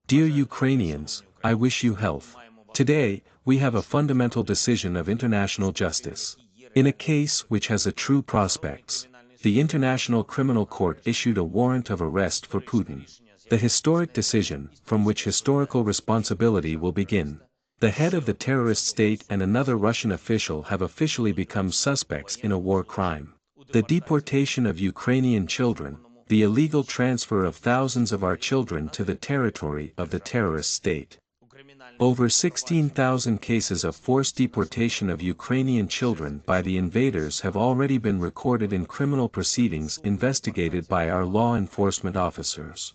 Dear Ukrainians, I wish you health. Today, we have a fundamental decision of international justice. In a case which has a true prospects, the International Criminal Court issued a warrant of arrest for Putin. The historic decision, from which historical responsibility will begin. The head of the terrorist state and another Russian official have officially become suspects in a war crime. The deportation of Ukrainian children, the illegal transfer of thousands of our children to the territory of the terrorist state. Over 16,000 cases of forced deportation of Ukrainian children by the invaders have already been recorded in criminal proceedings investigated by our law enforcement officers.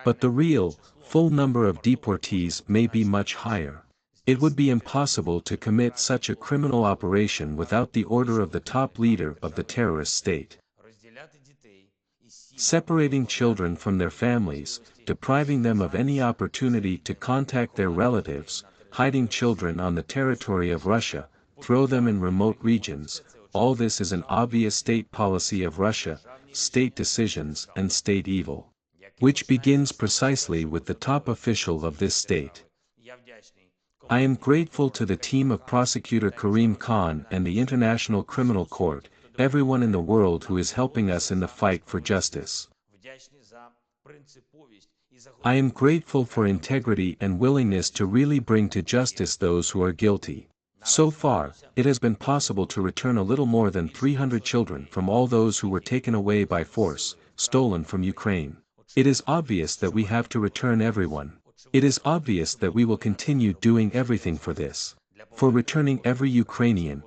But the real, full number of deportees may be much higher. It would be impossible to commit such a criminal operation without the order of the top leader of the terrorist state. Separating children from their families, depriving them of any opportunity to contact their relatives, hiding children on the territory of Russia, throw them in remote regions, all this is an obvious state policy of Russia, state decisions and state evil. Which begins precisely with the top official of this state. I am grateful to the team of Prosecutor Karim Khan and the International Criminal Court, everyone in the world who is helping us in the fight for justice. I am grateful for integrity and willingness to really bring to justice those who are guilty. So far, it has been possible to return a little more than 300 children from all those who were taken away by force, stolen from Ukraine. It is obvious that we have to return everyone. It is obvious that we will continue doing everything for this. For returning every Ukrainian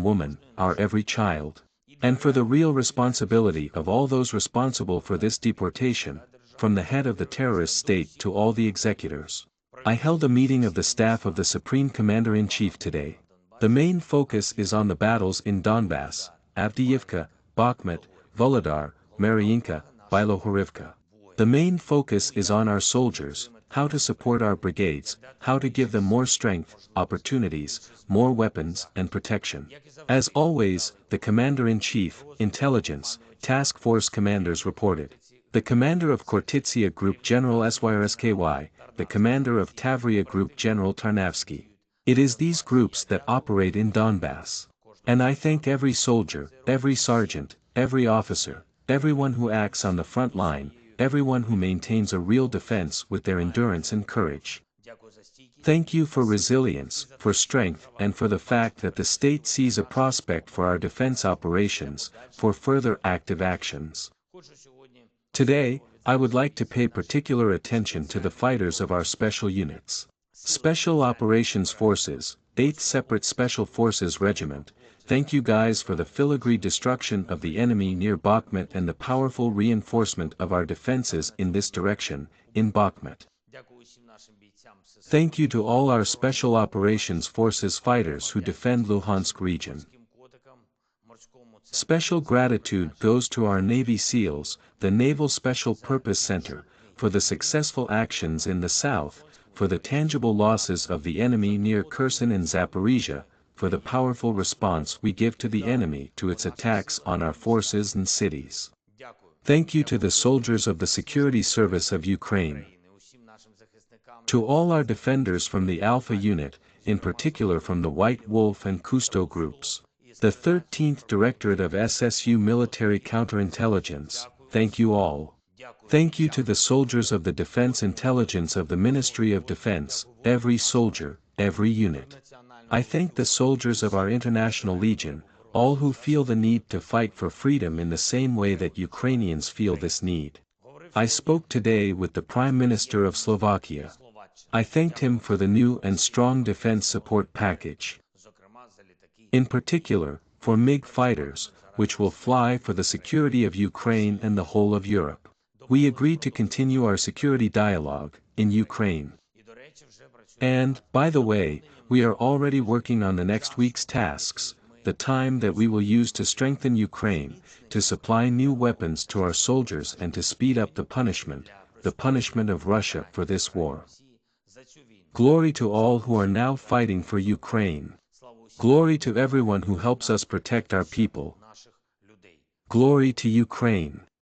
woman, our every child. And for the real responsibility of all those responsible for this deportation, from the head of the terrorist state to all the executors. I held a meeting of the staff of the Supreme Commander-in-Chief today. The main focus is on the battles in Donbass, Avdiivka, Bakhmut, Volodar, Mariinka, Bilohorivka. The main focus is on our soldiers, how to support our brigades, how to give them more strength, opportunities, more weapons and protection. As always, the Commander-in-Chief, Intelligence, Task Force commanders reported. The commander of Khortytsia Group General Syrsky, the commander of Tavria Group General Tarnavsky. It is these groups that operate in Donbass. And I thank every soldier, every sergeant, every officer, everyone who acts on the front line, everyone who maintains a real defense with their endurance and courage. Thank you for resilience, for strength and for the fact that the state sees a prospect for our defense operations, for further active actions. Today, I would like to pay particular attention to the fighters of our special units. Special Operations Forces, 8th Separate Special Forces Regiment, thank you guys for the filigree destruction of the enemy near Bakhmut and the powerful reinforcement of our defenses in this direction, in Bakhmut. Thank you to all our Special Operations Forces fighters who defend Luhansk region. Special gratitude goes to our Navy SEALs, the Naval Special Purpose Center, for the successful actions in the south, for the tangible losses of the enemy near Kherson and Zaporizhia, for the powerful response we give to the enemy to its attacks on our forces and cities. Thank you to the soldiers of the Security Service of Ukraine. To all our defenders from the Alpha Unit, in particular from the White Wolf and Kusto groups. The 13th Directorate of SSU Military Counterintelligence, thank you all. Thank you to the soldiers of the Defense Intelligence of the Ministry of Defense, every soldier, every unit. I thank the soldiers of our International Legion, all who feel the need to fight for freedom in the same way that Ukrainians feel this need. I spoke today with the Prime Minister of Slovakia. I thanked him for the new and strong defense support package. In particular, for MiG fighters, which will fly for the security of Ukraine and the whole of Europe. We agreed to continue our security dialogue, in Ukraine. And, by the way, we are already working on the next week's tasks, the time that we will use to strengthen Ukraine, to supply new weapons to our soldiers and to speed up the punishment of Russia for this war. Glory to all who are now fighting for Ukraine. Glory to everyone who helps us protect our people. Glory to Ukraine.